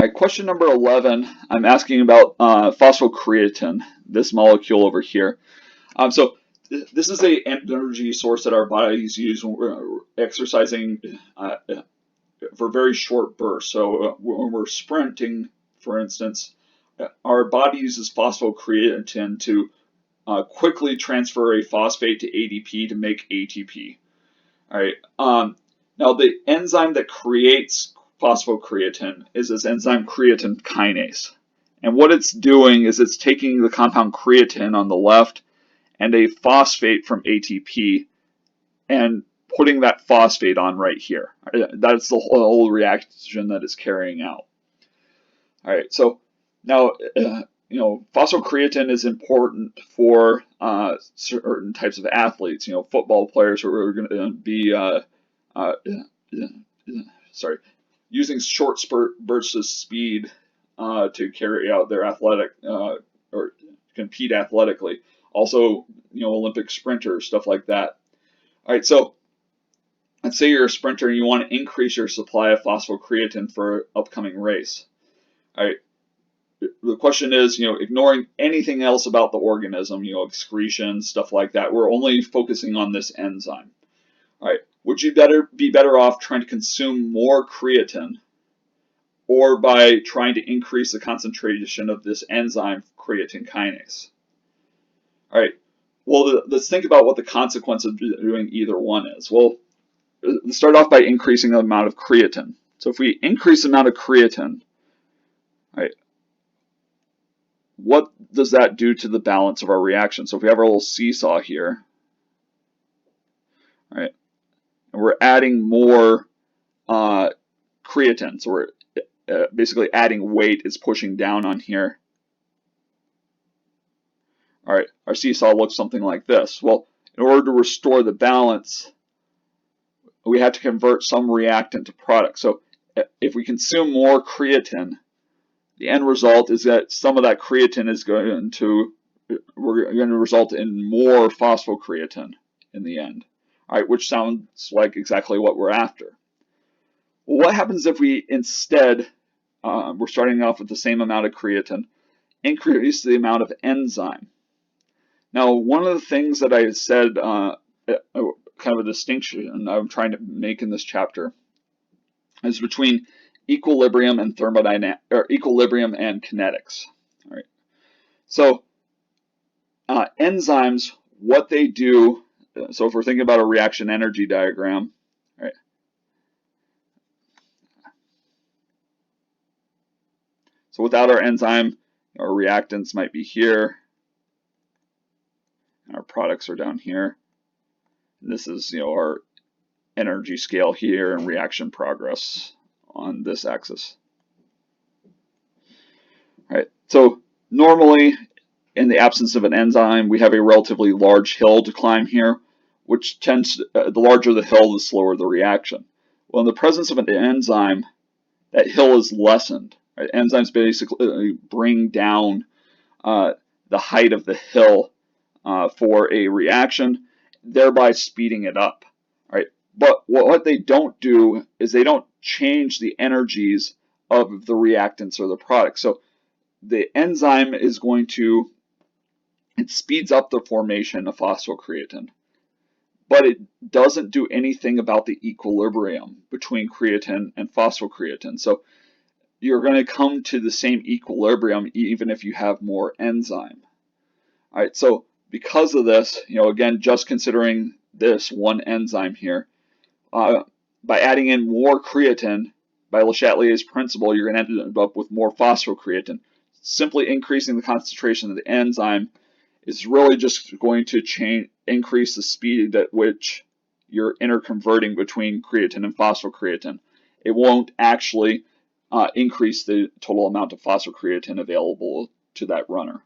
All right, question number 11. I'm asking about phosphocreatine, this molecule over here. This is a energy source that our bodies use when we're exercising for very short bursts. So when we're sprinting, for instance, our body uses phosphocreatine to quickly transfer a phosphate to ADP to make ATP. All right. Now the enzyme that creates phosphocreatine is this enzyme creatine kinase. And what it's doing is it's taking the compound creatine on the left and a phosphate from ATP and putting that phosphate on right here. That's the whole reaction that it's carrying out. All right, so now, phosphocreatine is important for certain types of athletes. Football players who are going to be, using short bursts of speed to carry out their athletic or compete athletically. Also, Olympic sprinters, stuff like that. All right, so let's say you're a sprinter and you want to increase your supply of phosphocreatine for an upcoming race. All right, the question is, ignoring anything else about the organism, excretion, stuff like that. We're only focusing on this enzyme. All right, would you be better off trying to consume more creatine, or by trying to increase the concentration of this enzyme, creatine kinase? All right, well, let's think about what the consequence of doing either one is. Well, let's start off by increasing the amount of creatine. So if we increase the amount of creatine, right, what does that do to the balance of our reaction? So if we have our little seesaw here, right, and we're adding more creatine, so we're basically adding weight, it's pushing down on here. All right, our seesaw looks something like this. Well, in order to restore the balance, we have to convert some reactant to product. So if we consume more creatine, the end result is that some of that creatine is going to result in more phosphocreatine in the end. All right, which sounds like exactly what we're after. Well, what happens if we instead, we're starting off with the same amount of creatine, increase the amount of enzyme? Now, one of the things that I said, kind of a distinction I'm trying to make in this chapter, is between equilibrium and equilibrium and kinetics. All right. So enzymes, what they do. So if we're thinking about a reaction energy diagram, right? So without our enzyme, our reactants might be here, and our products are down here. And this is our energy scale here and reaction progress on this axis. All right. So normally, in the absence of an enzyme, we have a relatively large hill to climb here, which tends, the larger the hill, the slower the reaction. Well, in the presence of an enzyme, that hill is lessened. Right? Enzymes basically bring down the height of the hill for a reaction, thereby speeding it up. Right? But what they don't do is they don't change the energies of the reactants or the product. So the enzyme is going to, it speeds up the formation of phosphocreatine, but it doesn't do anything about the equilibrium between creatine and phosphocreatine. So you're going to come to the same equilibrium even if you have more enzyme. All right, so because of this, again, just considering this one enzyme here, by adding in more creatine, by Le Chatelier's principle, you're going to end up with more phosphocreatine. Simply increasing the concentration of the enzyme is really just going to increase the speed at which you're interconverting between creatine and phosphocreatine. It won't actually increase the total amount of phosphocreatine available to that runner.